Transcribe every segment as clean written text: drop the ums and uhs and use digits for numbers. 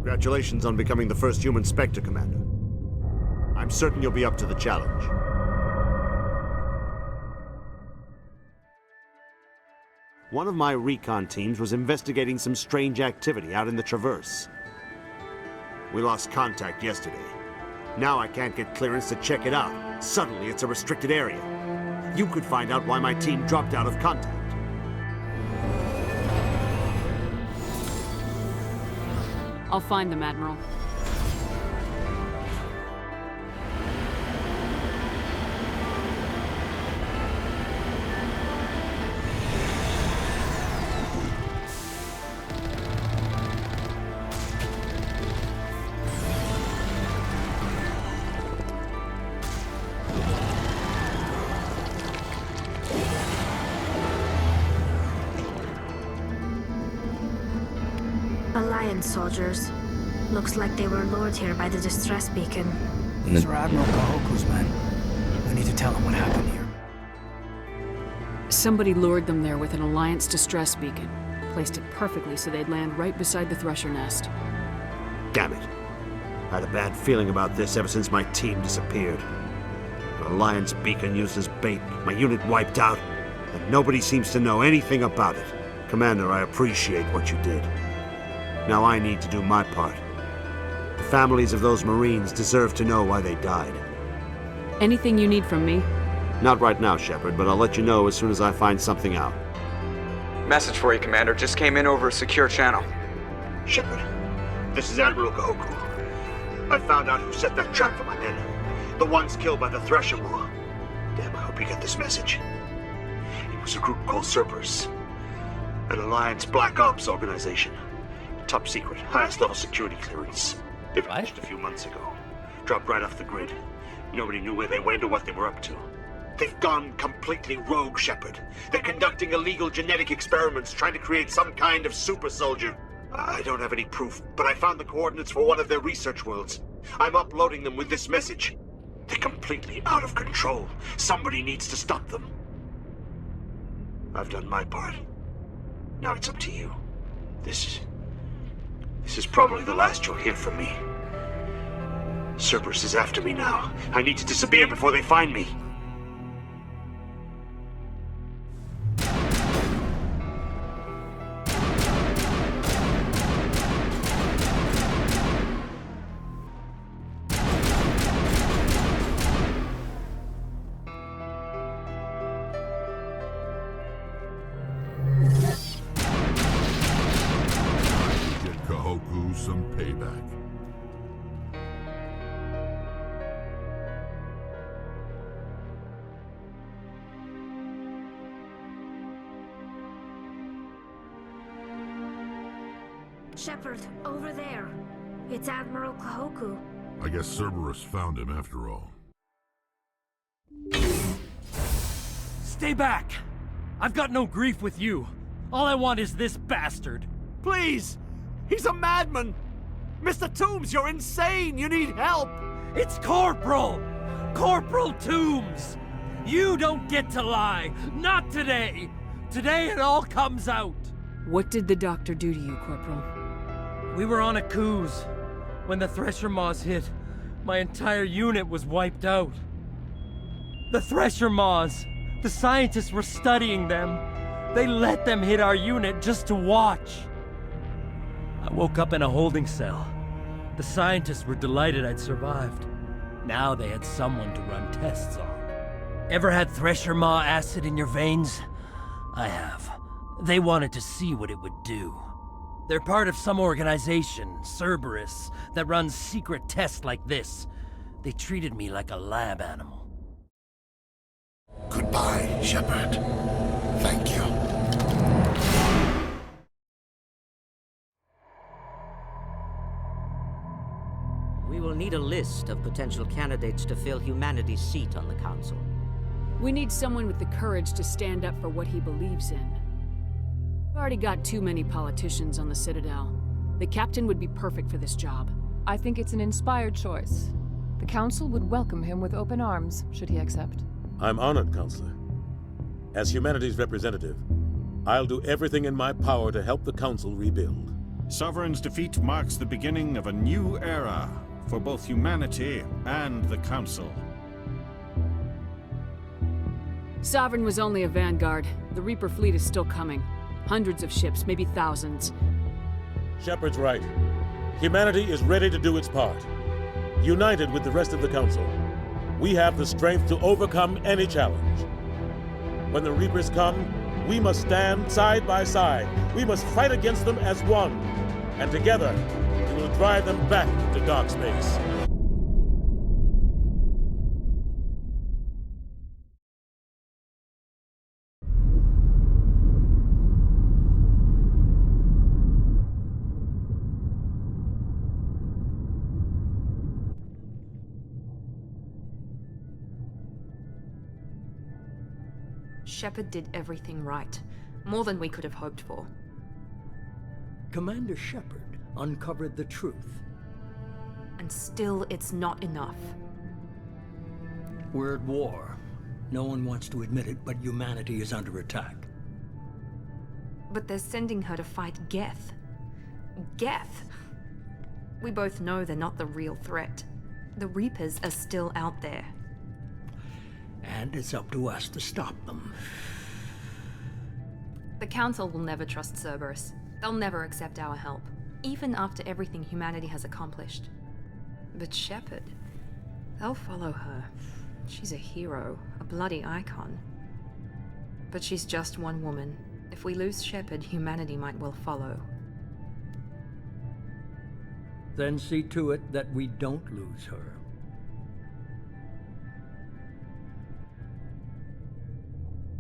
Congratulations on becoming the first human Spectre, Commander. I'm certain you'll be up to the challenge. One of my recon teams was investigating some strange activity out in the Traverse. We lost contact yesterday. Now I can't get clearance to check it out. Suddenly it's a restricted area. You could find out why my team dropped out of contact. I'll find them, Admiral. Alliance soldiers. Looks like they were lured here by the distress beacon. These are Admiral Kahoku's men. We need to tell them what happened here. Somebody lured them there with an Alliance distress beacon. Placed it perfectly so they'd land right beside the Thresher nest. Damn it. I had a bad feeling about this ever since my team disappeared. An Alliance beacon used as bait, my unit wiped out, and nobody seems to know anything about it. Commander, I appreciate what you did. Now I need to do my part. The families of those Marines deserve to know why they died. Anything you need from me? Not right now, Shepard, but I'll let you know as soon as I find something out. Message for you, Commander. Just came in over a secure channel. Shepard, this is Admiral Kahoku. I found out who set that trap for my men. The ones killed by the Thresher War. Damn, I hope you get this message. It was a group called Cerberus. An Alliance Black Ops organization. Top secret, highest level security clearance. They vanished a few months ago. Dropped right off the grid. Nobody knew where they went or what they were up to. They've gone completely rogue, Shepard. They're conducting illegal genetic experiments, trying to create some kind of super soldier. I don't have any proof, but I found the coordinates for one of their research worlds. I'm uploading them with this message. They're completely out of control. Somebody needs to stop them. I've done my part. Now it's up to you. This is probably the last you'll hear from me. Cerberus is after me now. I need to disappear before they find me. Some payback. Shepard, over there. It's Admiral Kahoku. I guess Cerberus found him after all. Stay back! I've got no grief with you. All I want is this bastard. Please! He's a madman! Mr. Toombs, you're insane! You need help! It's Corporal! Corporal Toombs! You don't get to lie! Not today! Today it all comes out! What did the doctor do to you, Corporal? We were on a cruise. When the Thresher Maws hit, my entire unit was wiped out. The Thresher Maws! The scientists were studying them. They let them hit our unit just to watch. I woke up in a holding cell. The scientists were delighted I'd survived. Now they had someone to run tests on. Ever had Thresher Maw acid in your veins? I have. They wanted to see what it would do. They're part of some organization, Cerberus, that runs secret tests like this. They treated me like a lab animal. Goodbye, Shepard. Thank you. We will need a list of potential candidates to fill humanity's seat on the Council. We need someone with the courage to stand up for what he believes in. We've already got too many politicians on the Citadel. The captain would be perfect for this job. I think it's an inspired choice. The Council would welcome him with open arms, should he accept. I'm honored, Counselor. As humanity's representative, I'll do everything in my power to help the Council rebuild. Sovereign's defeat marks the beginning of a new era for both humanity and the Council. Sovereign was only a vanguard. The Reaper fleet is still coming. Hundreds of ships, maybe thousands. Shepard's right. Humanity is ready to do its part. United with the rest of the Council, we have the strength to overcome any challenge. When the Reapers come, we must stand side by side. We must fight against them as one. And together, we will drive them back to dark space. Shepard did everything right. More than we could have hoped for. Commander Shepard uncovered the truth. And still, it's not enough. We're at war. No one wants to admit it, but humanity is under attack. But they're sending her to fight Geth. Geth! We both know they're not the real threat. The Reapers are still out there. And it's up to us to stop them. The Council will never trust Cerberus. They'll never accept our help, even after everything humanity has accomplished. But Shepard, they'll follow her. She's a hero, a bloody icon. But she's just one woman. If we lose Shepard, humanity might well follow. Then see to it that we don't lose her.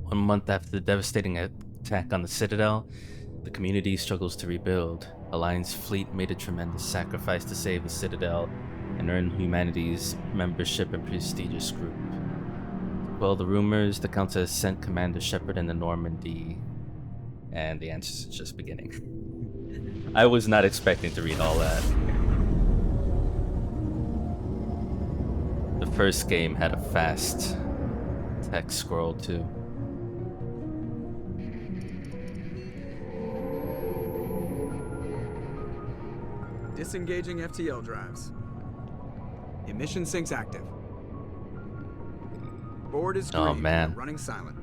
One month after the devastating attack on the Citadel, the community struggles to rebuild. Alliance fleet made a tremendous sacrifice to save the Citadel and earn humanity's membership and prestigious group. Well, the rumors, the Council has sent Commander Shepard into Normandy, and the answers are just beginning. I was not expecting to read all that. The first game had a fast text scroll too. Disengaging FTL drives. Emission sinks active. Board is green. Oh man. Running silent.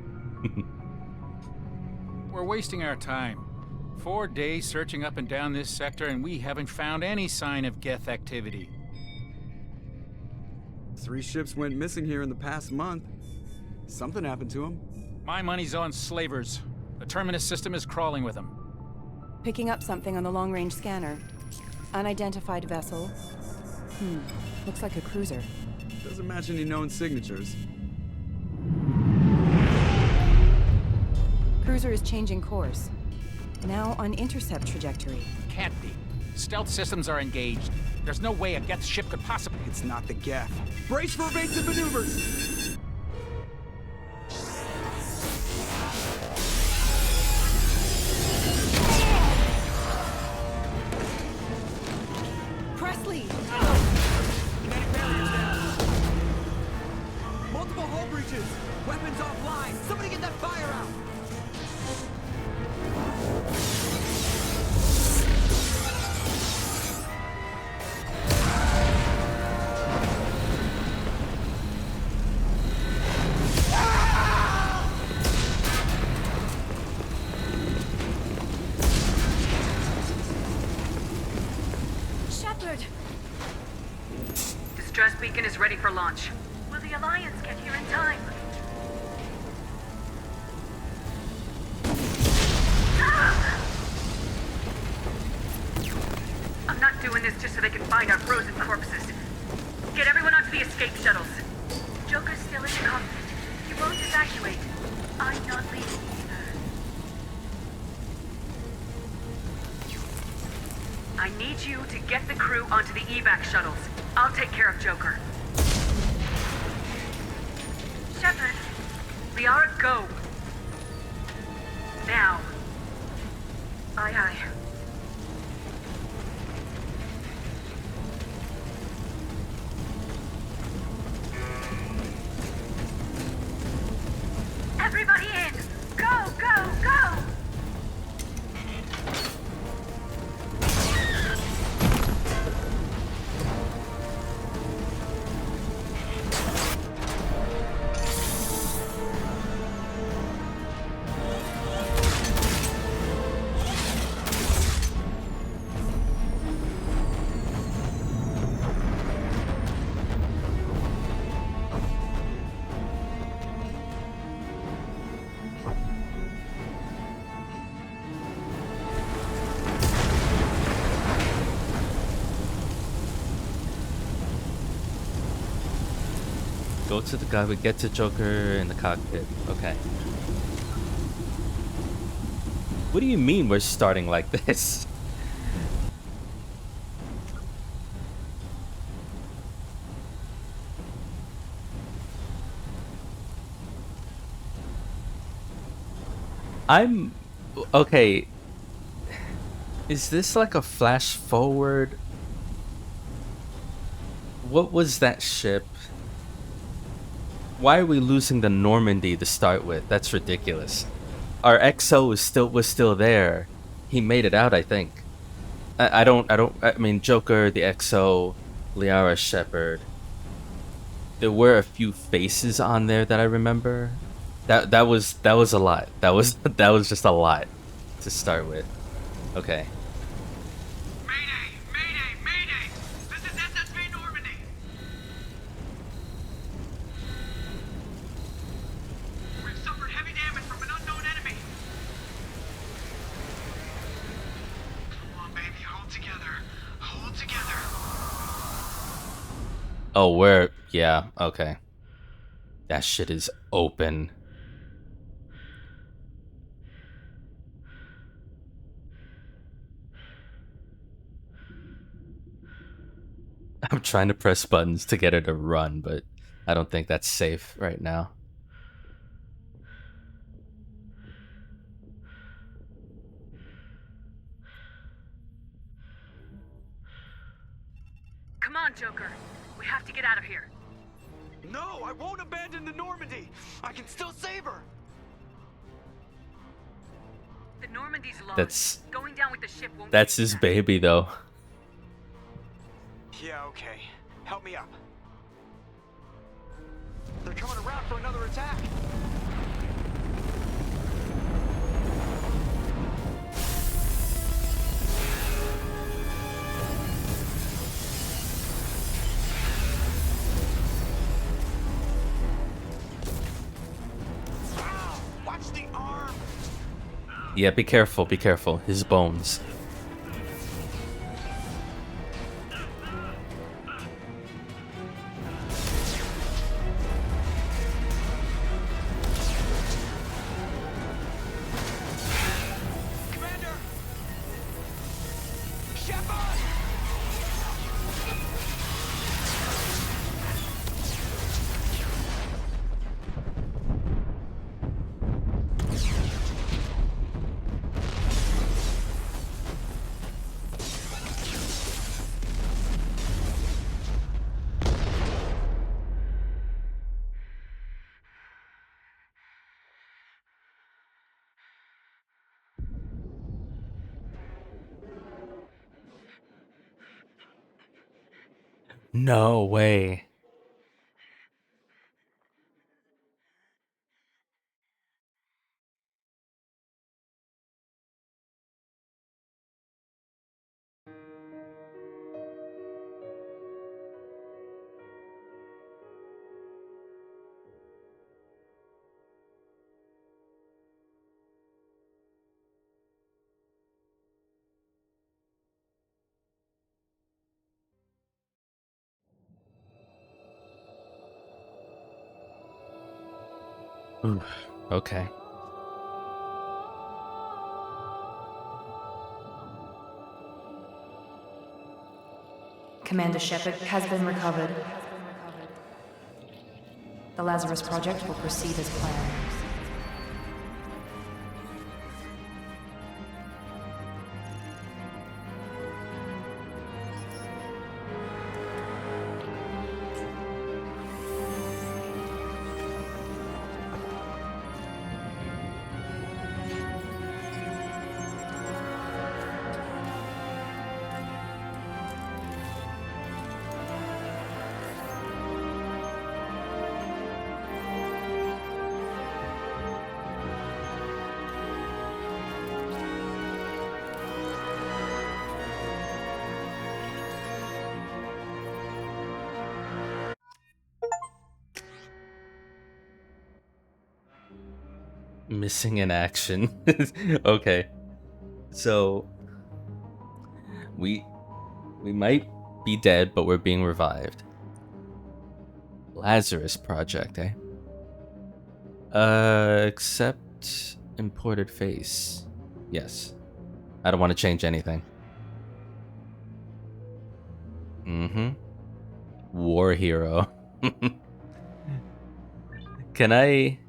We're wasting our time. 4 days searching up and down this sector, and we haven't found any sign of Geth activity. 3 ships went missing here in the past month. Something happened to them. My money's on slavers. The Terminus system is crawling with them. Picking up something on the long-range scanner. Unidentified vessel. Looks like a cruiser. Doesn't match any known signatures. Cruiser is changing course. Now on intercept trajectory. Can't be. Stealth systems are engaged. There's no way a Geth ship could possibly... It's not the Geth. Brace for evasive maneuvers! Multiple hull breaches! Weapons offline! Somebody get that fire out! Shepard! Distress beacon is ready for launch. Will the Alliance get here in time? I'm not doing this just so they can find our frozen corpses. Get everyone onto the escape shuttles. Joker's still in the cockpit. He won't evacuate. I'm not leaving either. I need you to get the crew onto the evac shuttles. I'll take care of Joker. Shepard, Liara, go. Now. Aye, aye. Everybody in! Go, go, go! Go to the guy. We get to Joker in the cockpit. Okay. What do you mean we're starting like this? I'm... Okay. Is this like a flash forward? What was that ship? Why are we losing the Normandy to start with? That's ridiculous. Our XO was still there. He made it out, I think. I mean, Joker, the XO, Liara, Shepard. There were a few faces on there that I remember. That was a lot. That was just a lot to start with. Okay. Oh, where? Yeah, okay. That shit is open. I'm trying to press buttons to get her to run, but I don't think that's safe right now. Come on, Joker. We have to get out of here. No, I won't abandon the Normandy. I can still save her. The Normandy's lost. That's going down with the ship won't that's his baby, though. Yeah, okay. Help me up. They're coming around for another attack. Watch the arm. Yeah, be careful, be careful. His bones. Commander! Shepard! No way. Oof. Okay. Commander Shepard has been recovered. The Lazarus Project will proceed as planned. Missing in action. Okay. So we might be dead, but we're being revived. Lazarus Project, eh? Accept imported face. Yes. I don't want to change anything. War hero. Can I...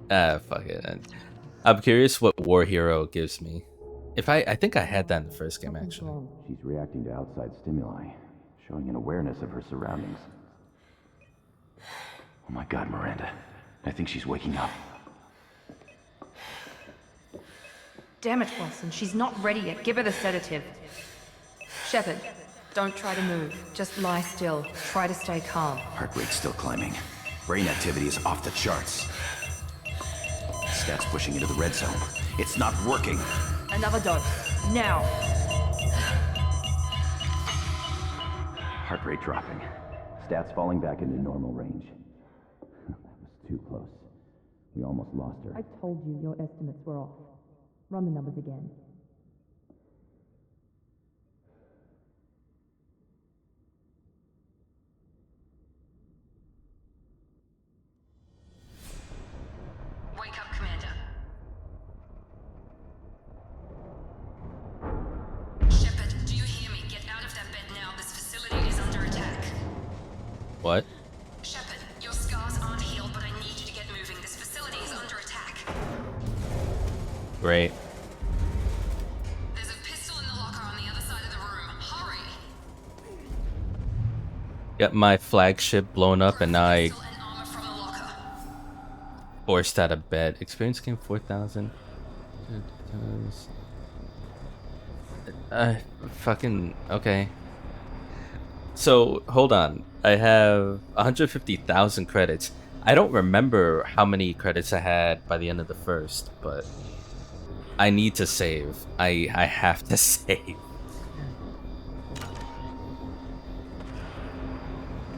fuck it. I'm curious what war hero gives me. I think I had that in the first game, actually. She's reacting to outside stimuli, showing an awareness of her surroundings. Oh my god, Miranda. I think she's waking up. Damn it, Wilson. She's not ready yet. Give her the sedative. Shepard, don't try to move. Just lie still. Try to stay calm. Heart rate's still climbing. Brain activity is off the charts. Stats pushing into the red zone. It's not working. Another dose. Now. Heart rate dropping. Stats falling back into normal range. That was too close. We almost lost her. I told you your estimates were off. Run the numbers again. Wake up, Commander. Shepard, do you hear me? Get out of that bed now. This facility is under attack. What? Shepard, your scars aren't healed, but I need you to get moving. This facility is under attack. Great. There's a pistol in the locker on the other side of the room. Hurry! Got my flagship blown up and now I forced out of bed. Experience game 4,000. Fucking okay. So hold on. I have 150,000 credits. I don't remember how many credits I had by the end of the first, but I need to save. I have to save.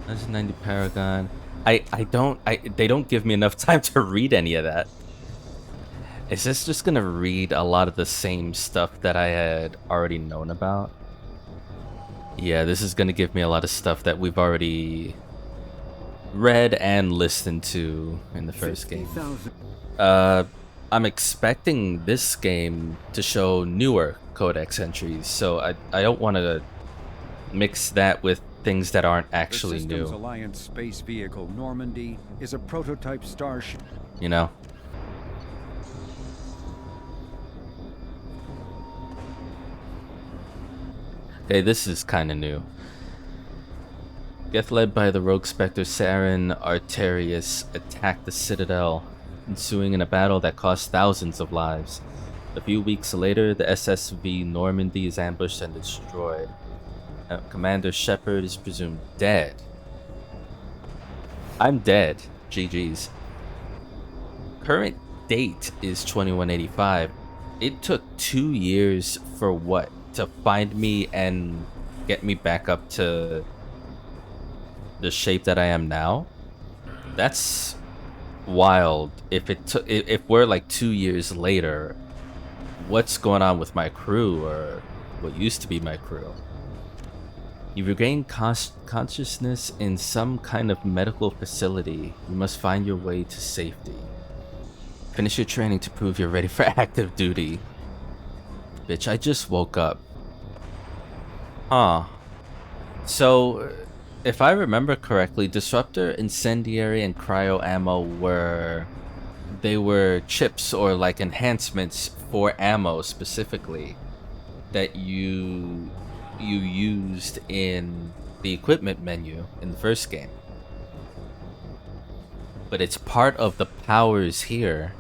That's 90 Paragon. They don't give me enough time to read any of that. Is this just gonna read a lot of the same stuff that I had already known about? Yeah, this is gonna give me a lot of stuff that we've already read and listened to in the first game. I'm expecting this game to show newer codex entries, so I don't want to mix that with things that aren't actually the Systems new. Alliance space vehicle Normandy is a prototype starship. You know? Okay, this is kind of new. Geth led by the rogue Spectre Saren Arterius attacked the Citadel, ensuing in a battle that cost thousands of lives. A few weeks later, the SSV Normandy is ambushed and destroyed. Commander Shepard is presumed dead. I'm dead. GG's. Current date is 2185. It took 2 years for what? To find me and get me back up to the shape that I am now? That's wild. If we're like 2 years later, what's going on with my crew, or what used to be my crew? You regain consciousness in some kind of medical facility. You must find your way to safety. Finish your training to prove you're ready for active duty. Bitch, I just woke up. Huh. So, if I remember correctly, Disruptor, Incendiary, and Cryo Ammo were chips or like enhancements for ammo specifically that you used in the equipment menu in the first game. But it's part of the powers here.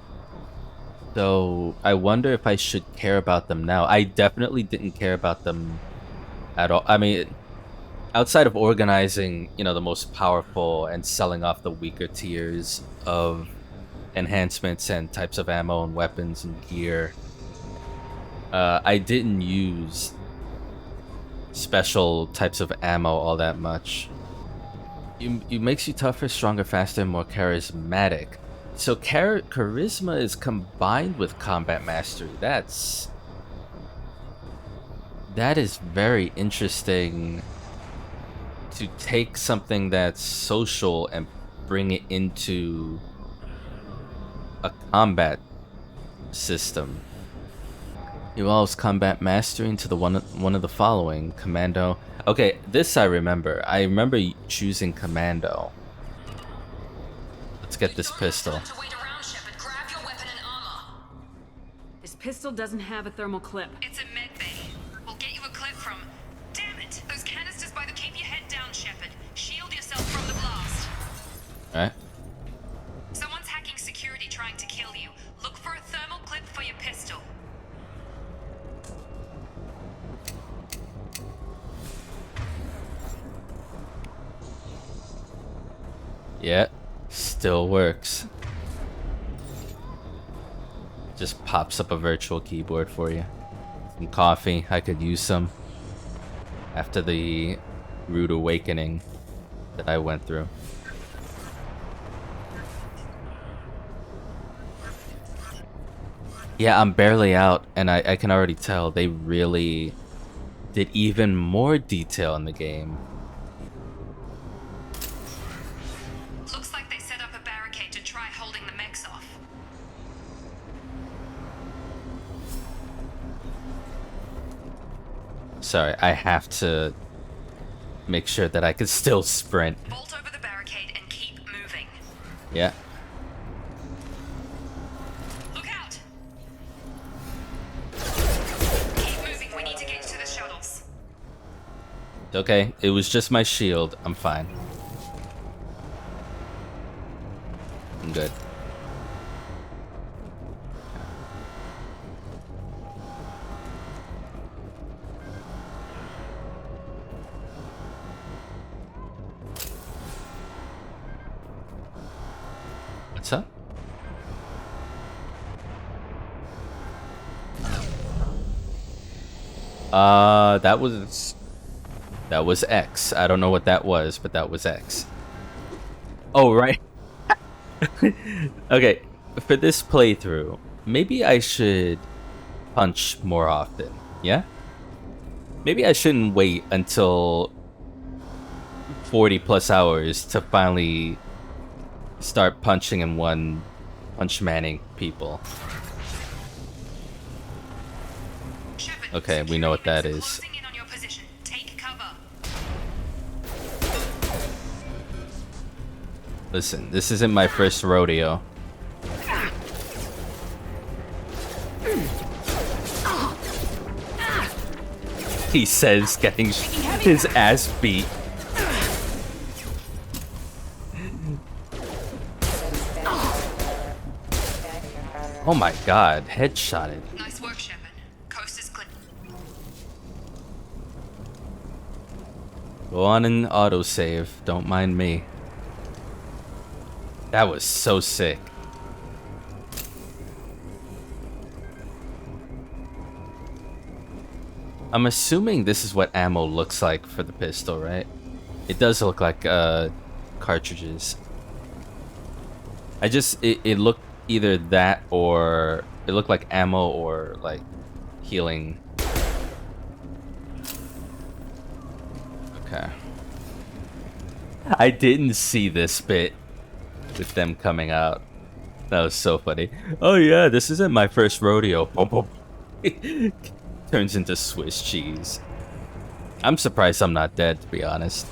So I wonder if I should care about them now. I definitely didn't care about them at all. I mean, outside of organizing, the most powerful and selling off the weaker tiers of enhancements and types of ammo and weapons and gear, I didn't use special types of ammo all that much. It makes you tougher, stronger, faster, and more charismatic. So charisma is combined with combat mastery. That is very interesting to take something that's social and bring it into a combat system. Evolves combat mastery into the one of the following. Commando. Okay, this I remember. I remember choosing Commando. Let's get this pistol. This pistol doesn't have a thermal clip. It's a med bay. We'll get you a clip from... Damn it! Those canisters by the... Keep your head down, Shepard. Shield yourself from the blast. Alright. Someone's hacking security trying to kill you. Look for a thermal clip for your pistol. Yeah, still works. Just pops up a virtual keyboard for you. Some coffee, I could use some after the rude awakening that I went through. Yeah, I'm barely out, and I can already tell they really did even more detail in the game. Looks like they set up a barricade to try holding the mechs off. Sorry, I have to make sure that I can still sprint. Bolt over the barricade and keep moving. Yeah. Look out! Keep moving, we need to get to the shuttles. Okay, it was just my shield. I'm fine. I'm good. What's up? That was X. I don't know what that was, but that was X. Oh, right. Okay, for this playthrough, maybe I should punch more often, yeah? Maybe I shouldn't wait until 40 plus hours to finally start punching and punch manning people. Okay, we know what that is. Listen, this isn't my first rodeo. He says getting his ass beat. Oh my god, headshotted. Nice work, Shepard. Coast is clear. Go on and autosave, don't mind me. That was so sick. I'm assuming this is what ammo looks like for the pistol, right? It does look like cartridges. It looked either that or it looked like ammo or like healing. Okay. I didn't see this bit with them coming out. That was so funny. Oh yeah, this isn't my first rodeo. Turns into Swiss cheese. I'm surprised I'm not dead, to be honest.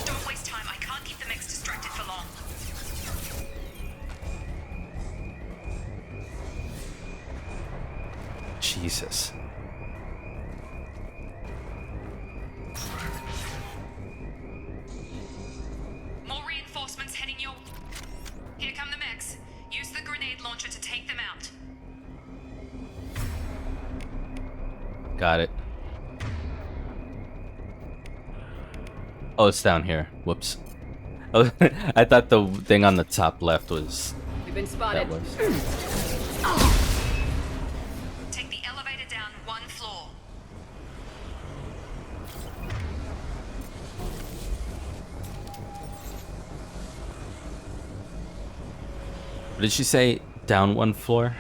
Don't waste time. I can't keep the mechs distracted for long. Jesus. More reinforcements heading your... Here come the mechs. Use the grenade launcher to take them out. Got it. Oh, it's down here. Whoops. Oh, I thought the thing on the top left was... We've been spotted. That was. Take the elevator down one floor. What did she say? Down one floor?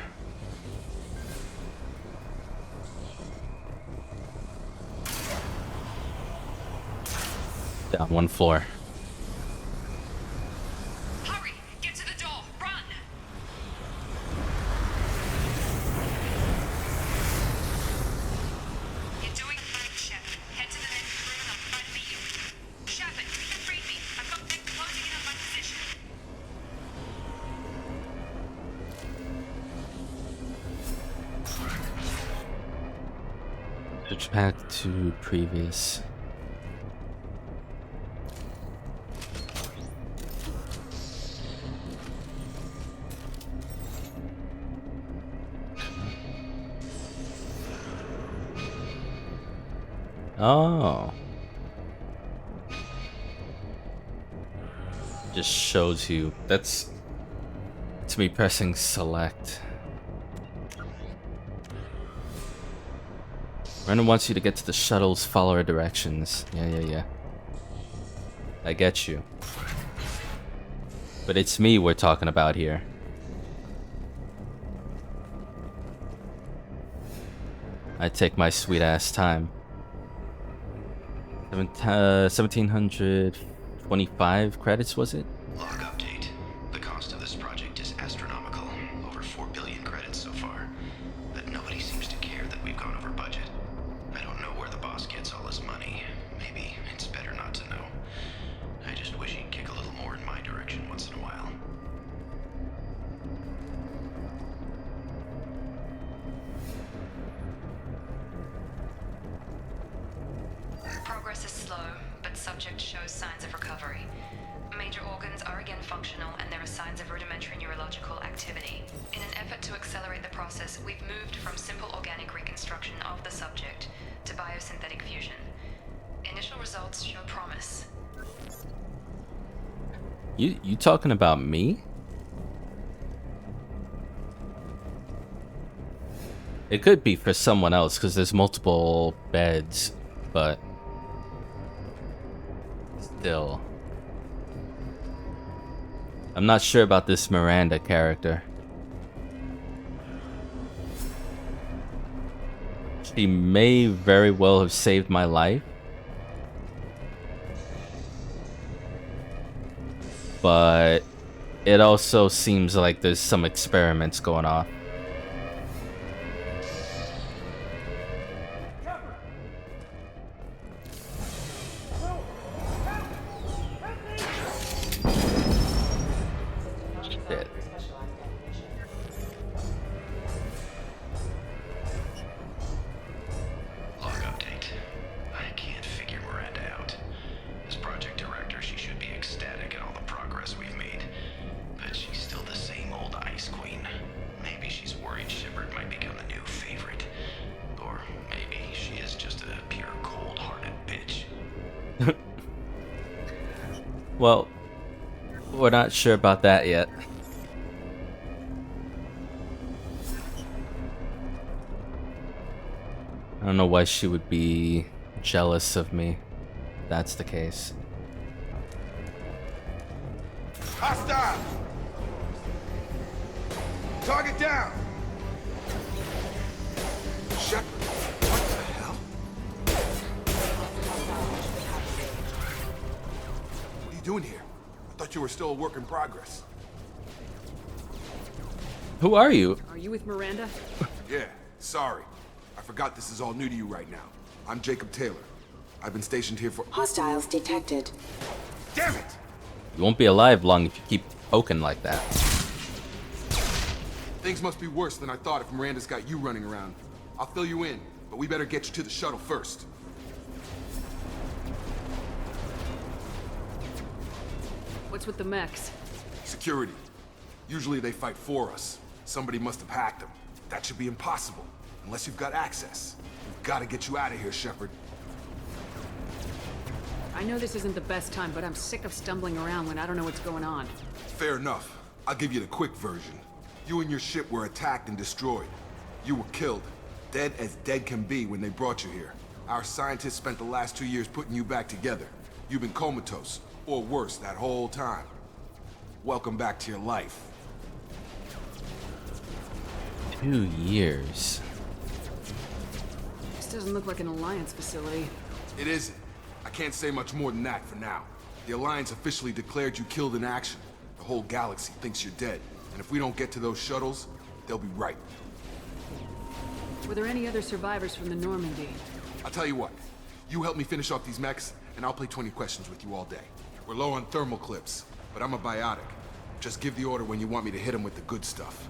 Down one floor. Hurry! Get to the door! Run! You're doing fine, Shep. Head to the next room and I'll try to meet you. Shepard, you can read me. I've got them closing in on my position. Switch back to previous. Oh. Just shows you. That's to me pressing select. Brandon wants you to get to the shuttles, follow our directions. Yeah. I get you. But it's me we're talking about here. I take my sweet ass time. 1725 credits, was it? Log update. The cost of this project is astronomical. Over 4 billion credits so far. But nobody seems to care that we've gone over budget. I don't know where the boss gets all his money. Maybe it's better not to know. I just wish he'd kick a little more in my direction once in a while. Progress is slow, but subject shows signs of recovery. Major organs are again functional, and there are signs of rudimentary neurological activity. In an effort to accelerate the process, we've moved from simple organic reconstruction of the subject to biosynthetic fusion. Initial results show promise. You talking about me? It could be for someone else because there's multiple beds, but still. I'm not sure about this Miranda character. She may very well have saved my life. But it also seems like there's some experiments going on. Shit. Log update. I can't figure Miranda out. As project director, she should be ecstatic at all the progress we've made. But she's still the same old ice queen. Maybe she's worried Shepard might become the new favorite. Or maybe she is just a pure cold-hearted bitch. Well, we're not sure about that yet. I don't know why she would be jealous of me. If that's the case. Hostile! Target down! Shepard, what the hell? What are you doing here? I thought you were still a work in progress. Who are you? Are you with Miranda? Yeah, sorry. I forgot this is all new to you right now. I'm Jacob Taylor. I've been stationed here for— Hostiles detected. Damn it! You won't be alive long if you keep poking like that. Things must be worse than I thought if Miranda's got you running around. I'll fill you in, but we better get you to the shuttle first. What's with the mechs? Security. Usually they fight for us. Somebody must have hacked them. That should be impossible, unless you've got access. We've got to get you out of here, Shepard. I know this isn't the best time, but I'm sick of stumbling around when I don't know what's going on. Fair enough. I'll give you the quick version. You and your ship were attacked and destroyed. You were killed. Dead as dead can be when they brought you here. Our scientists spent the last 2 years putting you back together. You've been comatose, or worse, that whole time. Welcome back to your life. 2 years. This doesn't look like an Alliance facility. It isn't. I can't say much more than that for now. The Alliance officially declared you killed in action. The whole galaxy thinks you're dead. And if we don't get to those shuttles, they'll be right. Were there any other survivors from the Normandy? I'll tell you what. You help me finish off these mechs, and I'll play 20 questions with you all day. We're low on thermal clips, but I'm a biotic. Just give the order when you want me to hit them with the good stuff.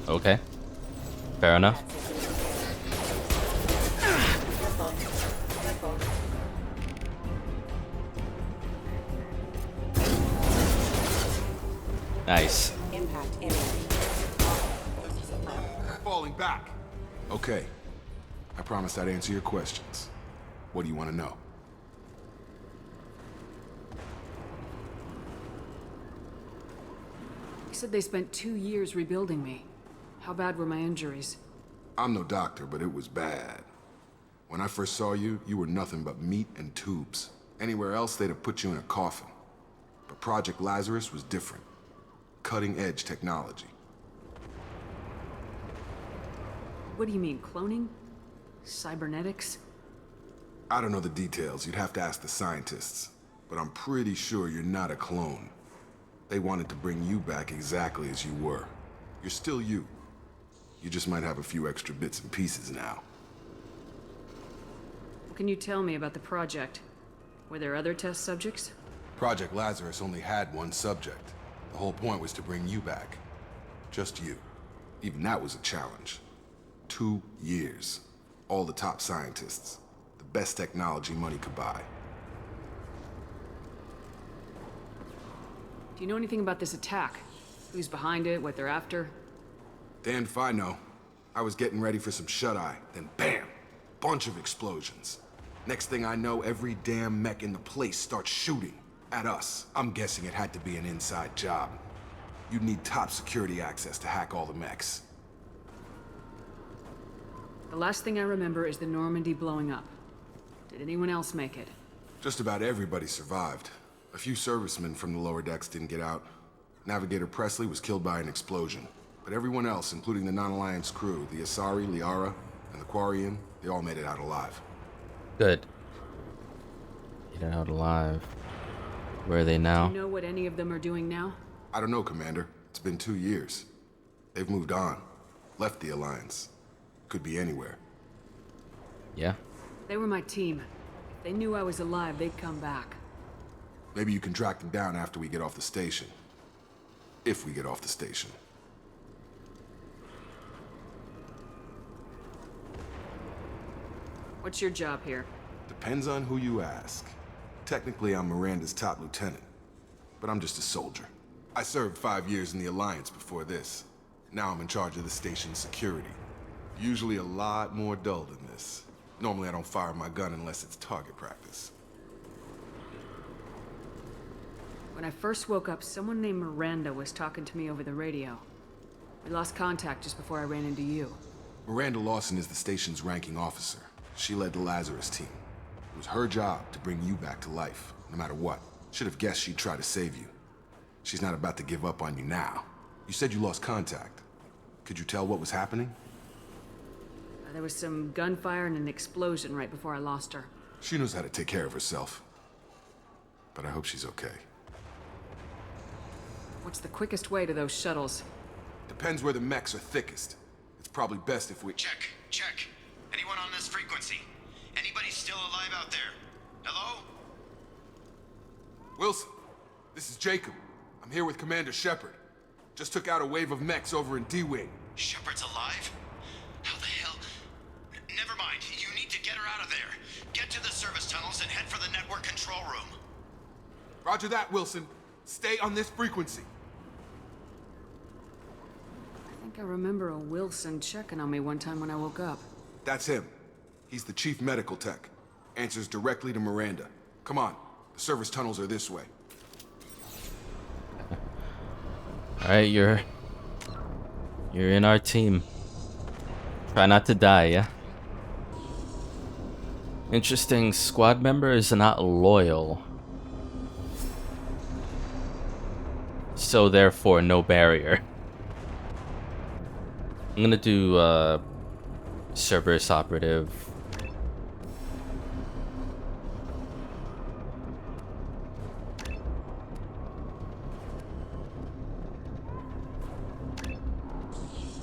Okay. Fair enough. Nice. Falling back. Okay. I promised I'd answer your questions. What do you want to know? You said they spent 2 years rebuilding me. How bad were my injuries? I'm no doctor, but it was bad. When I first saw you, you were nothing but meat and tubes. Anywhere else, they'd have put you in a coffin. But Project Lazarus was different. Cutting-edge technology. What do you mean, cloning? Cybernetics? I don't know the details. You'd have to ask the scientists. But I'm pretty sure you're not a clone. They wanted to bring you back exactly as you were. You're still you. You just might have a few extra bits and pieces now. What can you tell me about the project? Were there other test subjects? Project Lazarus only had one subject. The whole point was to bring you back. Just you. Even that was a challenge. 2 years. All the top scientists. The best technology money could buy. Do you know anything about this attack? Who's behind it, what they're after? Damned if I know. I was getting ready for some shut-eye, then bam! Bunch of explosions. Next thing I know, every damn mech in the place starts shooting. At us. I'm guessing it had to be an inside job. You'd need top security access to hack all the mechs. The last thing I remember is the Normandy blowing up. Did anyone else make it? Just about everybody survived. A few servicemen from the lower decks didn't get out. Navigator Presley was killed by an explosion. But everyone else, including the non-Alliance crew, the Asari, Liara, and the Quarian, they all made it out alive. Good. Get out alive. Where are they now? Do you know what any of them are doing now? I don't know, Commander. It's been 2 years. They've moved on. Left the Alliance. Could be anywhere. Yeah. They were my team. If they knew I was alive, they'd come back. Maybe you can track them down after we get off the station. If we get off the station. What's your job here? Depends on who you ask. Technically, I'm Miranda's top lieutenant. But I'm just a soldier. I served 5 years in the Alliance before this. Now I'm in charge of the station's security. Usually a lot more dull than this. Normally I don't fire my gun unless it's target practice. When I first woke up, someone named Miranda was talking to me over the radio. We lost contact just before I ran into you. Miranda Lawson is the station's ranking officer. She led the Lazarus team. It was her job to bring you back to life, no matter what. Should have guessed she'd try to save you. She's not about to give up on you now. You said you lost contact. Could you tell what was happening? There was some gunfire and an explosion right before I lost her. She knows how to take care of herself. But I hope she's okay. What's the quickest way to those shuttles? Depends where the mechs are thickest. It's probably best if we... Check. Anyone on this frequency? Anybody still alive out there? Hello? Wilson, this is Jacob. I'm here with Commander Shepard. Just took out a wave of mechs over in D-Wing. Shepard's alive? How the hell? Never mind. You need to get her out of there. Get to the service tunnels and head for the network control room. Roger that, Wilson. Stay on this frequency. I think I remember a Wilson checking on me one time when I woke up. That's him. He's the chief medical tech. Answers directly to Miranda. Come on. The service tunnels are this way. Alright, you're in our team. Try not to die, yeah? Interesting, squad member is not loyal. So therefore, no barrier. I'm gonna do Cerberus operative.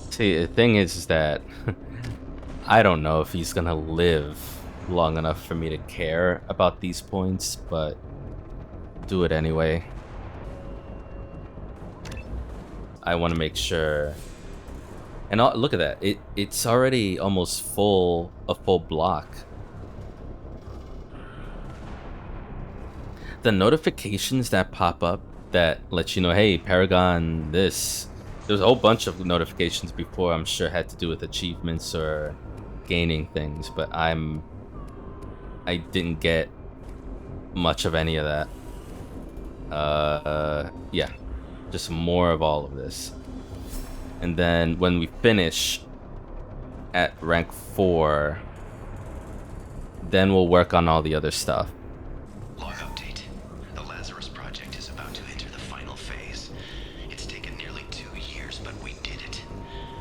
See, the thing is that I don't know if he's gonna live long enough for me to care about these points, but do it anyway. I want to make sure. And look at that. It's already almost a full block. The notifications that pop up that let you know, hey, Paragon this. There's a whole bunch of notifications before, I'm sure had to do with achievements or gaining things, but I didn't get much of any of that. Yeah, just more of all of this. And then when we finish at rank 4, then we'll work on all the other stuff. Log update. The Lazarus Project is about to enter the final phase. It's taken nearly 2 years, but we did it.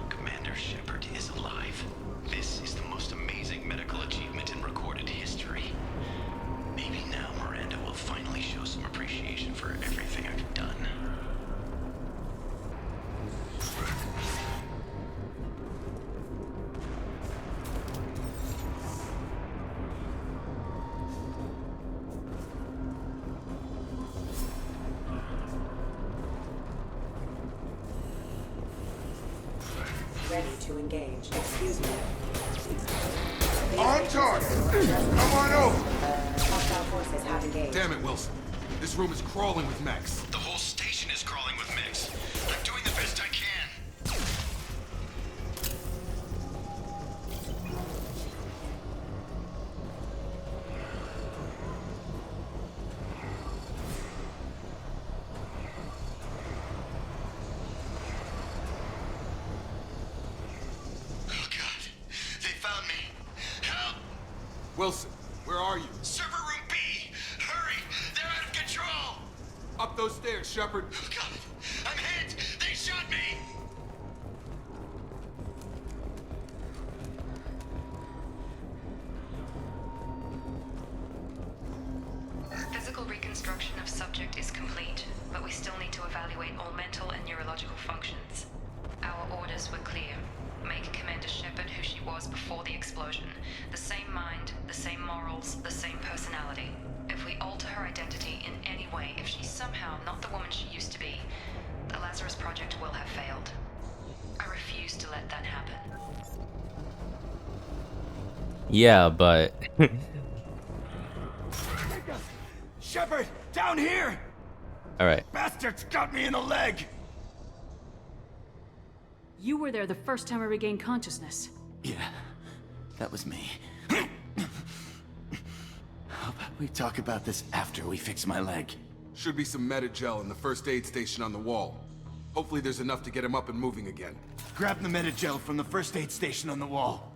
Commander Shepard is alive. This is the most amazing medical achievement in recorded history. Maybe now Miranda will finally show some appreciation for everything I've done. Ready to engage. Excuse me. On target! Come on over! Hostile forces have engaged. Damn it, Wilson. This room is crawling with mechs. The whole station is crawling with mechs. I'm doing the best I can. Oh God, they found me. Help! Wilson, where are you? Server room B! Hurry! They're out of control! Up those stairs, Shepard. Oh God, I'm hit! They shot me! Physical reconstruction of subject is complete, but we still need to evaluate all mental and neurological functions. Our orders were clear. Make Commander Shepard who she was before the explosion. The same mind, the same morals, the same personality. If we alter her identity in any way, if she's somehow not the woman she used to be, the Lazarus Project will have failed. I refuse to let that happen. Yeah, but Shepard, down here! all right. Bastards got me in the leg! You were there the first time I regained consciousness. Yeah, that was me. How about we talk about this after we fix my leg? Should be some Medi-gel in the first aid station on the wall. Hopefully there's enough to get him up and moving again. Grab the Medi-gel from the first aid station on the wall.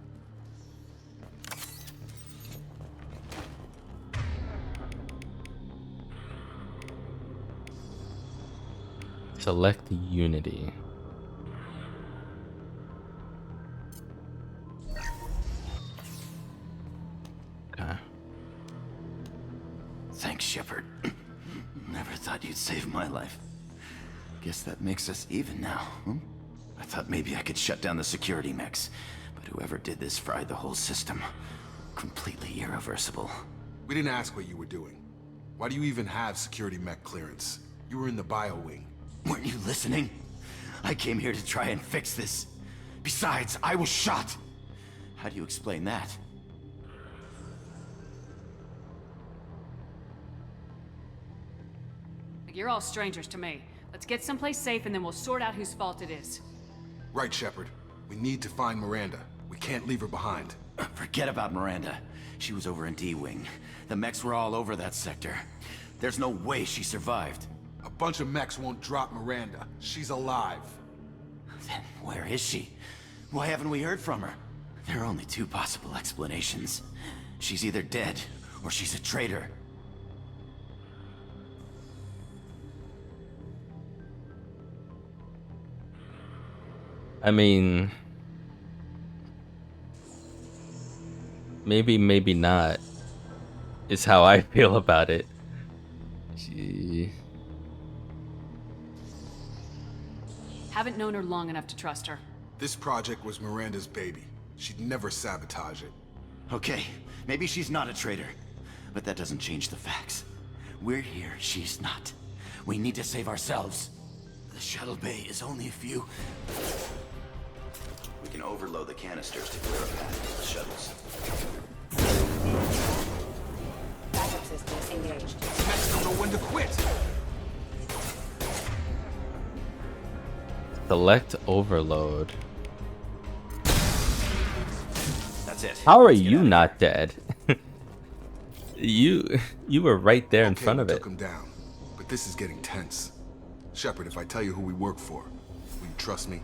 Select the Unity. Okay. Thanks, Shepard. Never thought you'd save my life. Guess that makes us even now, hmm? I thought maybe I could shut down the security mechs, but whoever did this fried the whole system. Completely irreversible. We didn't ask what you were doing. Why do you even have security mech clearance? You were in the bio wing. Weren't you listening? I came here to try and fix this. Besides, I was shot. How do you explain that? You're all strangers to me. Let's get someplace safe and then we'll sort out whose fault it is. Right, Shepard. We need to find Miranda. We can't leave her behind. Forget about Miranda. She was over in D-Wing. The mechs were all over that sector. There's no way she survived. A bunch of mechs won't drop Miranda. She's alive. Then where is she? Why haven't we heard from her? There are only two possible explanations. She's either dead, or she's a traitor. I mean, Maybe, maybe not. Is how I feel about it. Gee. Haven't known her long enough to trust her. This project was Miranda's baby. She'd never sabotage it. Okay, maybe she's not a traitor, but that doesn't change the facts. We're here, she's not. We need to save ourselves. The shuttle bay is only a few. We can overload the canisters to clear a path to the shuttles. Backup systems engaged. Mechs don't know when to quit. Select overload. That's it. How are you not dead? you were right there in front of it. Took him down, but this is getting tense. Shepard, if I tell you who we work for, will you trust me?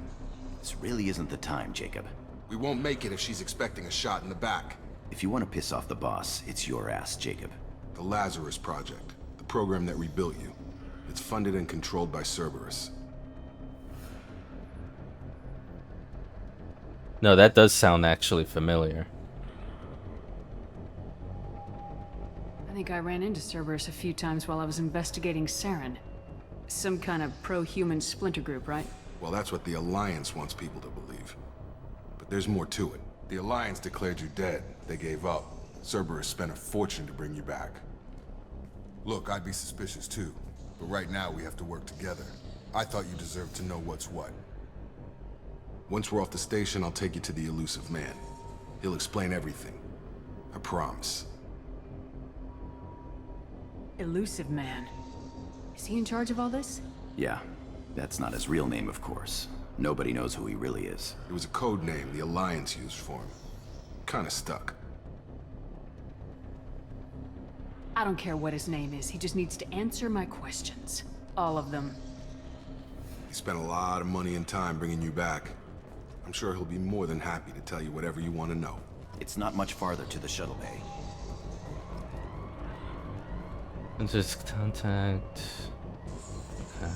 This really isn't the time, Jacob. We won't make it if she's expecting a shot in the back. If you want to piss off the boss, it's your ass, Jacob. The Lazarus Project, the program that rebuilt you. It's funded and controlled by Cerberus. No, that does sound actually familiar. I think I ran into Cerberus a few times while I was investigating Saren. Some kind of pro-human splinter group, right? Well, that's what the Alliance wants people to believe. But there's more to it. The Alliance declared you dead. They gave up. Cerberus spent a fortune to bring you back. Look, I'd be suspicious too. But right now, we have to work together. I thought you deserved to know what's what. Once we're off the station, I'll take you to the elusive man. He'll explain everything. I promise. Elusive man. Is he in charge of all this? Yeah, that's not his real name, of course. Nobody knows who he really is. It was a code name the Alliance used for him. Kinda stuck. I don't care what his name is. He just needs to answer my questions. All of them. He spent a lot of money and time bringing you back. I'm sure he'll be more than happy to tell you whatever you want to know. It's not much farther to the shuttle bay. Just contact. Okay.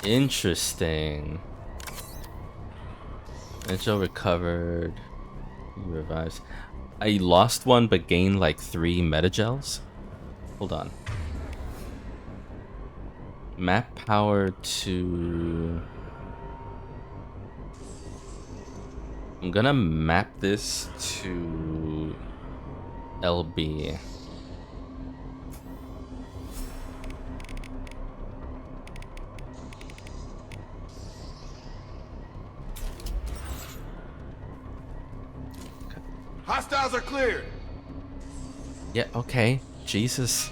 Interesting. Angel recovered. Revives. I lost one but gained like 3 metagels? Hold on. Map power to... I'm gonna map this to LB. Hostiles are cleared! Yeah, okay. Jesus.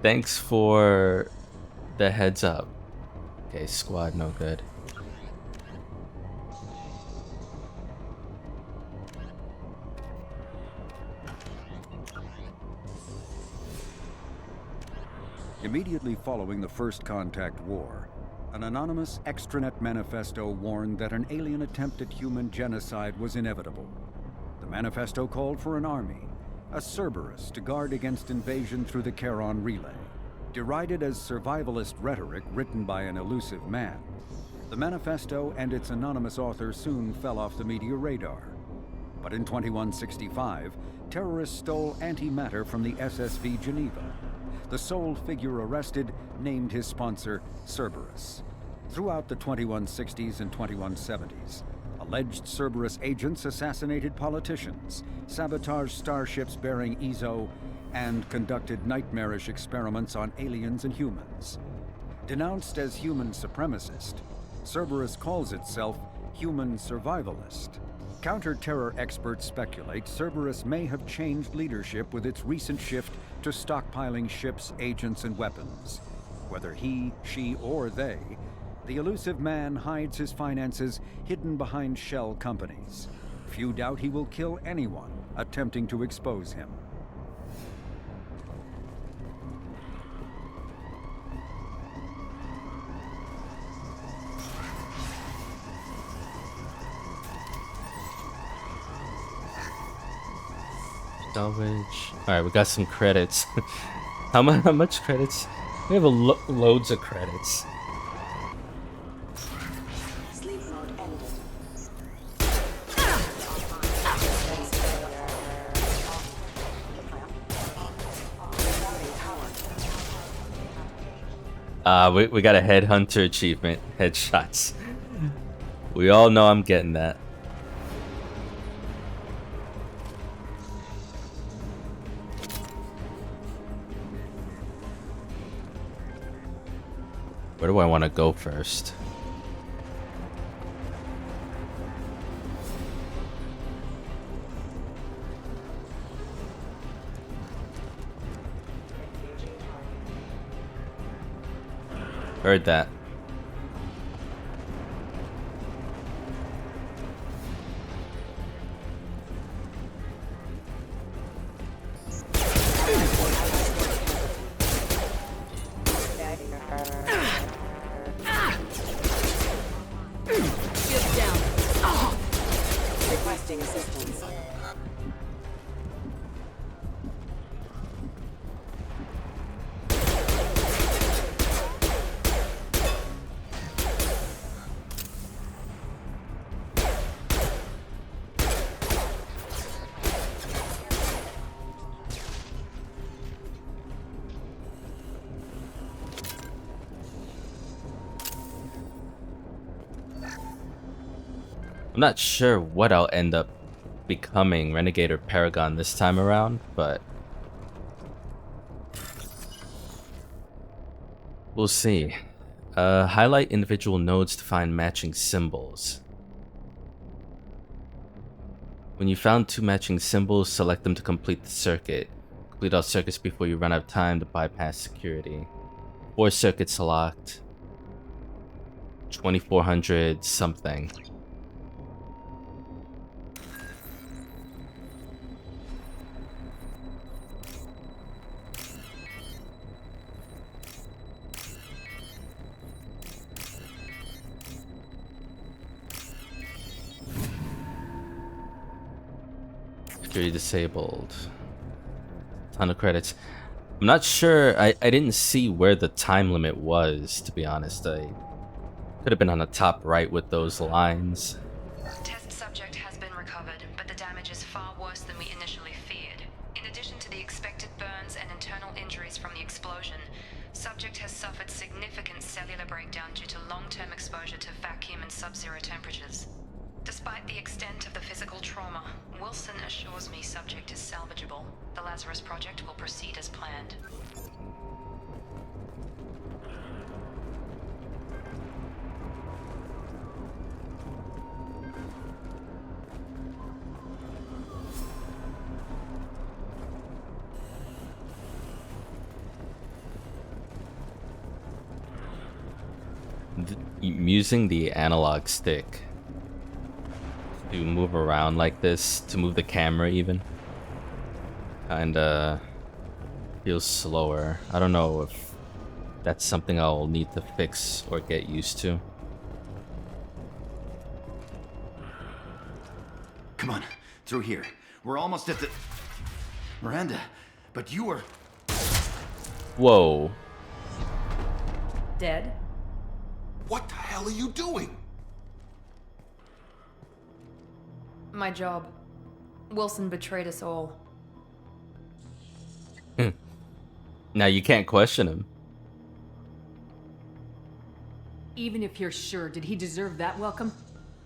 Thanks for the heads up. Okay, squad, no good. Immediately following the First Contact War, an anonymous extranet manifesto warned that an alien attempt at human genocide was inevitable. The manifesto called for an army, a Cerberus, to guard against invasion through the Charon Relay. Derided as survivalist rhetoric written by an elusive man, the manifesto and its anonymous author soon fell off the media radar. But in 2165, terrorists stole antimatter from the SSV Geneva. The sole figure arrested named his sponsor Cerberus. Throughout the 2160s and 2170s, alleged Cerberus agents assassinated politicians, sabotaged starships bearing Ezo, and conducted nightmarish experiments on aliens and humans. Denounced as human supremacist, Cerberus calls itself human survivalist. Counter-terror experts speculate Cerberus may have changed leadership with its recent shift to stockpiling ships, agents, and weapons. Whether he, she, or they, the elusive man hides his finances hidden behind shell companies. Few doubt he will kill anyone attempting to expose him. Salvage. Alright, we got some credits. How much credits? We have loads of credits. Sleep mode ended. We got a headhunter achievement. Headshots. We all know I'm getting that. Where do I want to go first? Heard that. Requesting assistance. I'm not sure what I'll end up becoming, Renegade or Paragon, this time around, but we'll see. Highlight individual nodes to find matching symbols. When you found 2 matching symbols, select them to complete the circuit. Complete all circuits before you run out of time to bypass security. 4 circuits locked. 2400 something. Security disabled. Ton of credits. I'm not sure. I didn't see where the time limit was, to be honest. I could have been on the top right with those lines. Test subject has been recovered, but the damage is far worse than we initially feared. In addition to the expected burns and internal injuries from the explosion, subject has suffered significant cellular breakdown due to long-term exposure to vacuum and sub-zero temperatures. Despite the extent of the physical trauma, Wilson assures me subject is salvageable. The Lazarus Project will proceed as planned. Using the analog stick to move around like this, to move the camera even, kinda feels slower. I don't know if that's something I'll need to fix or get used to. Come on, through here. We're almost at the... Miranda, but you were... Whoa. Dead? What the hell are you doing? My job. Wilson betrayed us all. Now you can't question him. Even if you're sure, did he deserve that welcome?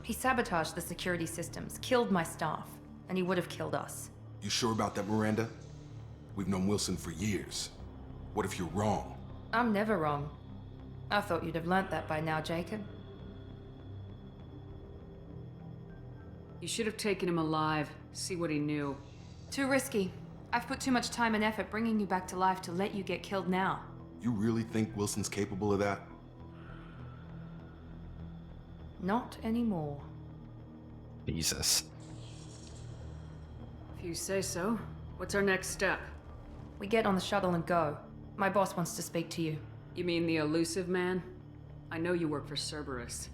He sabotaged the security systems, killed my staff, and he would have killed us. You sure about that, Miranda? We've known Wilson for years. What if you're wrong? I'm never wrong. I thought you'd have learnt that by now, Jacob. You should have taken him alive, see what he knew. Too risky. I've put too much time and effort bringing you back to life to let you get killed now. You really think Wilson's capable of that? Not anymore. Jesus. If you say so. What's our next step? We get on the shuttle and go. My boss wants to speak to you. You mean the elusive man? I know you work for Cerberus.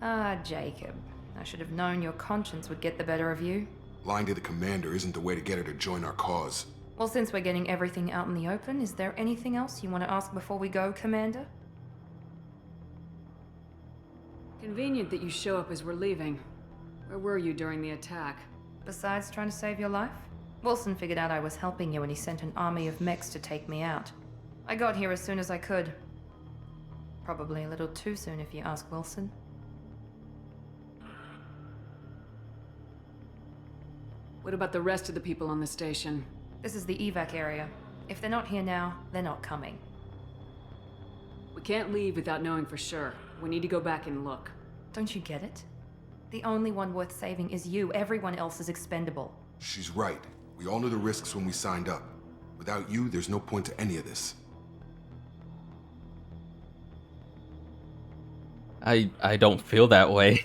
Ah, Jacob. I should have known your conscience would get the better of you. Lying to the commander isn't the way to get her to join our cause. Well, since we're getting everything out in the open, is there anything else you want to ask before we go, Commander? Convenient that you show up as we're leaving. Where were you during the attack? Besides trying to save your life? Wilson figured out I was helping you and he sent an army of mechs to take me out. I got here as soon as I could. Probably a little too soon if you ask Wilson. What about the rest of the people on the station? This is the evac area. If they're not here now, they're not coming. We can't leave without knowing for sure. We need to go back and look. Don't you get it? The only one worth saving is you. Everyone else is expendable. She's right. We all knew the risks when we signed up. Without you, there's no point to any of this. I don't feel that way.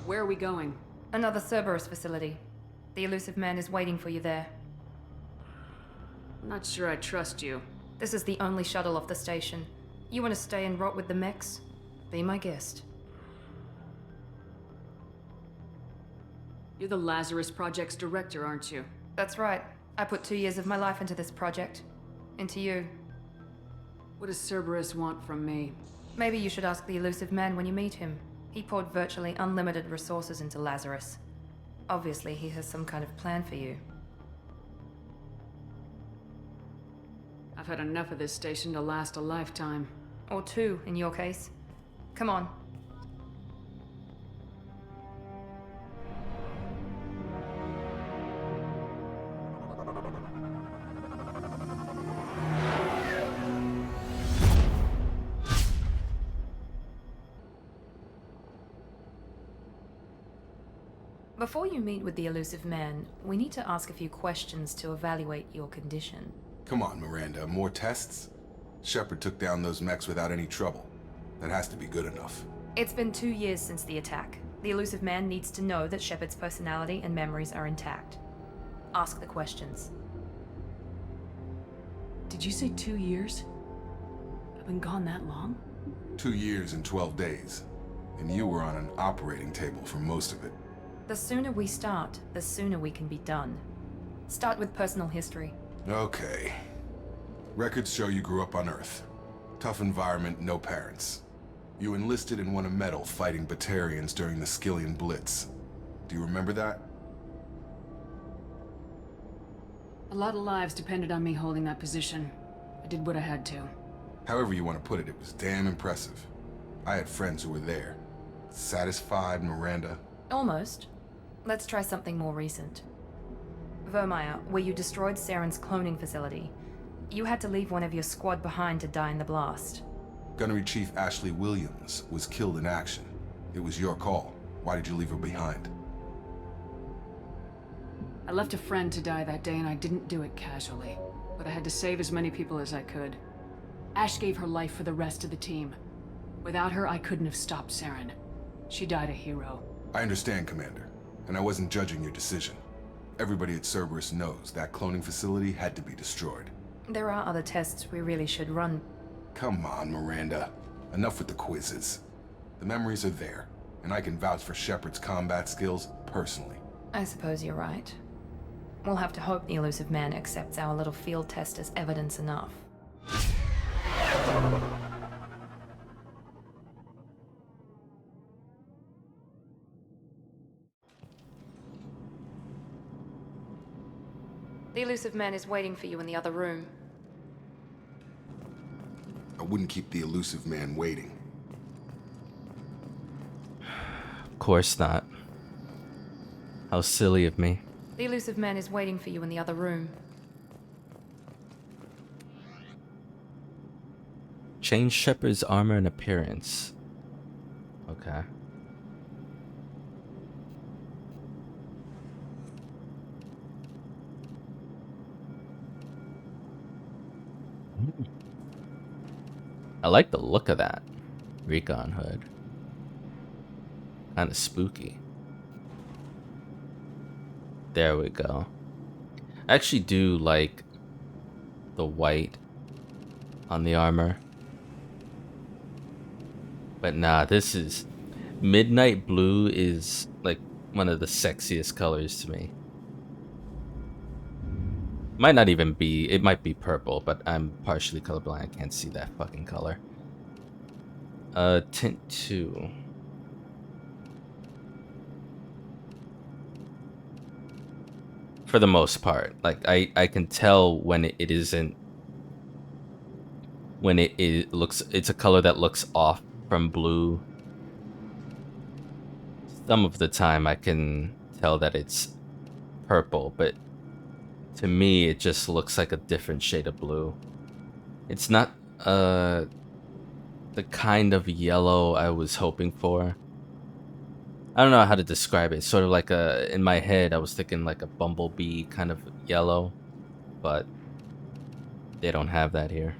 Where are we going? Another Cerberus facility. The elusive man is waiting for you there. I'm not sure I trust you. This is the only shuttle off the station. You want to stay and rot with the mechs? Be my guest. You're the Lazarus Project's director, aren't you? That's right. I put 2 years of my life into this project. Into you. What does Cerberus want from me? Maybe you should ask the elusive man when you meet him. He poured virtually unlimited resources into Lazarus. Obviously, he has some kind of plan for you. I've had enough of this station to last a lifetime. Or 2, in your case. Come on. Before you meet with the elusive man, we need to ask a few questions to evaluate your condition. Come on, Miranda, more tests? Shepard took down those mechs without any trouble. That has to be good enough. It's been 2 years since the attack. The elusive man needs to know that Shepard's personality and memories are intact. Ask the questions. Did you say 2 years? I've been gone that long? 2 years and 12 days. And you were on an operating table for most of it. The sooner we start, the sooner we can be done. Start with personal history. Okay. Records show you grew up on Earth. Tough environment, no parents. You enlisted and won a medal fighting Batarians during the Skillian Blitz. Do you remember that? A lot of lives depended on me holding that position. I did what I had to. However you want to put it, it was damn impressive. I had friends who were there. Satisfied, Miranda? Almost. Let's try something more recent. Vermeer, where you destroyed Saren's cloning facility. You had to leave one of your squad behind to die in the blast. Gunnery Chief Ashley Williams was killed in action. It was your call. Why did you leave her behind? I left a friend to die that day and I didn't do it casually. But I had to save as many people as I could. Ash gave her life for the rest of the team. Without her, I couldn't have stopped Saren. She died a hero. I understand, Commander. And I wasn't judging your decision. Everybody at Cerberus knows that cloning facility had to be destroyed. There are other tests we really should run. Come on, Miranda. Enough with the quizzes. The memories are there, and I can vouch for Shepard's combat skills personally. I suppose you're right. We'll have to hope the elusive man accepts our little field test as evidence enough. The elusive man is waiting for you in the other room. I wouldn't keep the elusive man waiting. Of course not. How silly of me. The elusive man is waiting for you in the other room. Change Shepard's armor and appearance. Okay. I like the look of that recon hood. Kind of spooky. There we go. I actually do like the white on the armor. But nah, this is... Midnight blue is like one of the sexiest colors to me. Might not even be, it might be purple, but I'm partially colorblind. I can't see that fucking color. Tint 2. for the most part. Like I can tell when it isn't, when it looks, it's a color that looks off from blue. Some of the time I can tell that it's purple, but to me it just looks like a different shade of blue. It's not the kind of yellow I was hoping for. I don't know how to describe it. Sort of like in my head I was thinking like a bumblebee kind of yellow, but they don't have that here.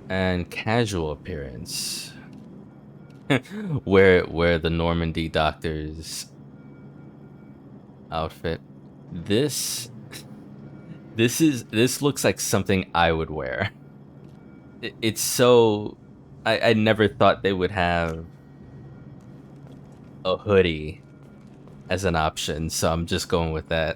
And casual appearance. where the Normandy doctor's outfit. This looks like something I would wear. It's so, I never thought they would have a hoodie as an option, so I'm just going with that.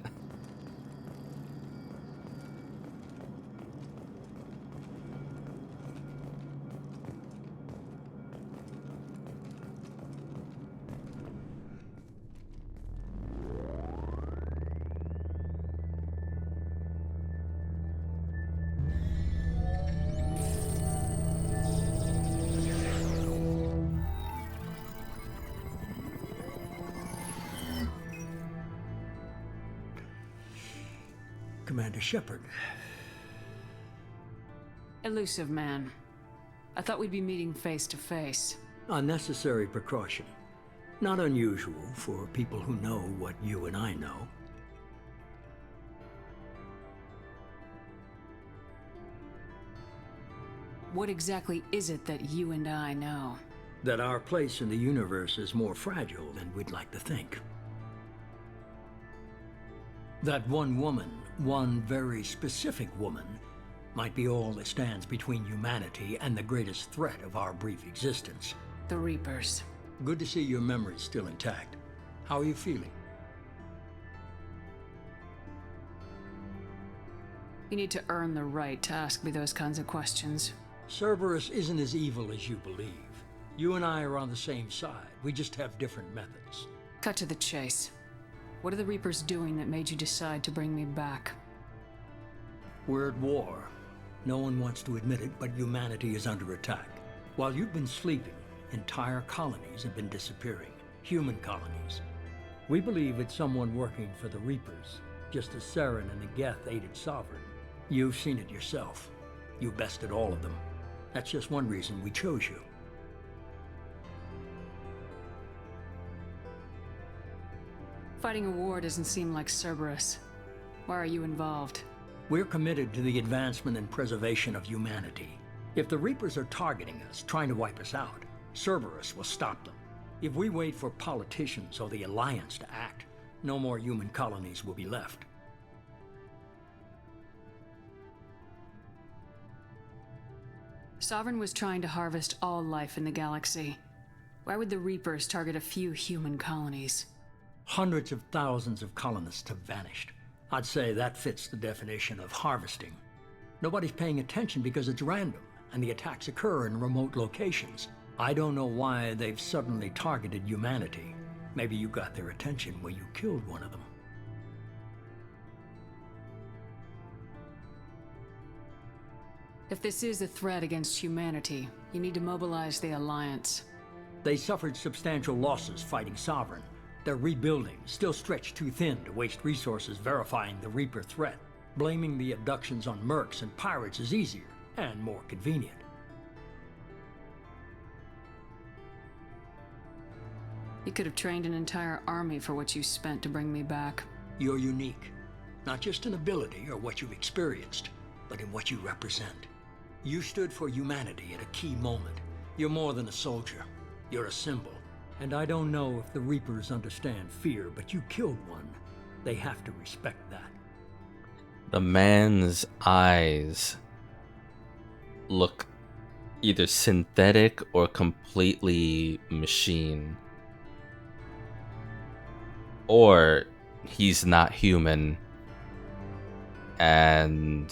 Commander Shepard. Elusive man. I thought we'd be meeting face to face. Unnecessary precaution. Not unusual for people who know what you and I know. What exactly is it that you and I know? That our place in the universe is more fragile than we'd like to think. That one woman, one very specific woman, might be all that stands between humanity and the greatest threat of our brief existence. The Reapers. Good to see your memory's still intact. How are you feeling? You need to earn the right to ask me those kinds of questions. Cerberus isn't as evil as you believe. You and I are on the same side. We just have different methods. Cut to the chase. What are the Reapers doing that made you decide to bring me back? We're at war. No one wants to admit it, but humanity is under attack. While you've been sleeping, entire colonies have been disappearing. Human colonies. We believe it's someone working for the Reapers, just as Saren and the Geth aided Sovereign. You've seen it yourself. You bested all of them. That's just one reason we chose you. Fighting a war doesn't seem like Cerberus. Why are you involved? We're committed to the advancement and preservation of humanity. If the Reapers are targeting us, trying to wipe us out, Cerberus will stop them. If we wait for politicians or the Alliance to act, no more human colonies will be left. Sovereign was trying to harvest all life in the galaxy. Why would the Reapers target a few human colonies? Hundreds of thousands of colonists have vanished. I'd say that fits the definition of harvesting. Nobody's paying attention because it's random, and the attacks occur in remote locations. I don't know why they've suddenly targeted humanity. Maybe you got their attention when you killed one of them. If this is a threat against humanity, you need to mobilize the Alliance. They suffered substantial losses fighting Sovereign. They're rebuilding, still stretched too thin to waste resources verifying the Reaper threat. Blaming the abductions on mercs and pirates is easier and more convenient. You could have trained an entire army for what you spent to bring me back. You're unique, not just in ability or what you've experienced, but in what you represent. You stood for humanity at a key moment. You're more than a soldier. You're a symbol. And I don't know if the Reapers understand fear, but you killed one. They have to respect that. The man's eyes look either synthetic or completely machine. Or he's not human, and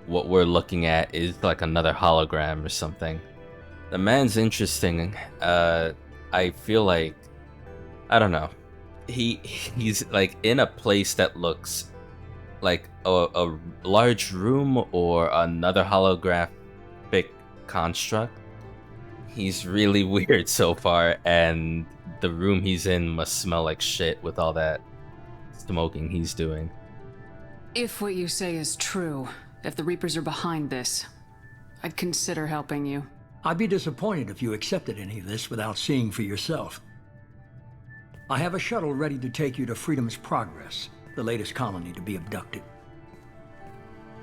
what we're looking at is like another hologram or something. The man's interesting. I feel like, I don't know. he's like in a place that looks like a large room or another holographic construct. He's really weird so far, and the room he's in must smell like shit with all that smoking he's doing. If what you say is true, if the Reapers are behind this, I'd consider helping you. I'd be disappointed if you accepted any of this without seeing for yourself. I have a shuttle ready to take you to Freedom's Progress, the latest colony to be abducted.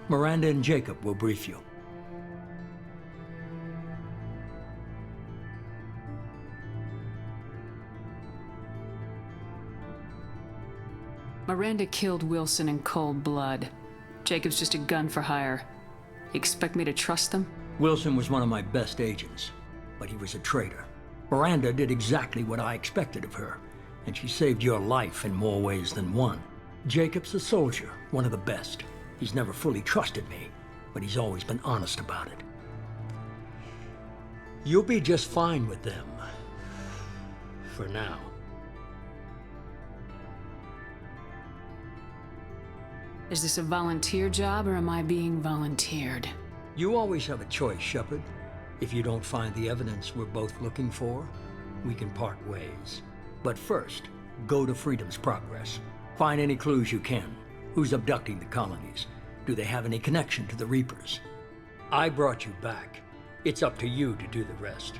Miranda and Jacob will brief you. Miranda killed Wilson in cold blood. Jacob's just a gun for hire. You expect me to trust them? Wilson was one of my best agents, but he was a traitor. Miranda did exactly what I expected of her, and she saved your life in more ways than one. Jacob's a soldier, one of the best. He's never fully trusted me, but he's always been honest about it. You'll be just fine with them. For now. Is this a volunteer job, or am I being volunteered? You always have a choice, Shepard. If you don't find the evidence we're both looking for, we can part ways. But first, go to Freedom's Progress. Find any clues you can. Who's abducting the colonies? Do they have any connection to the Reapers? I brought you back. It's up to you to do the rest.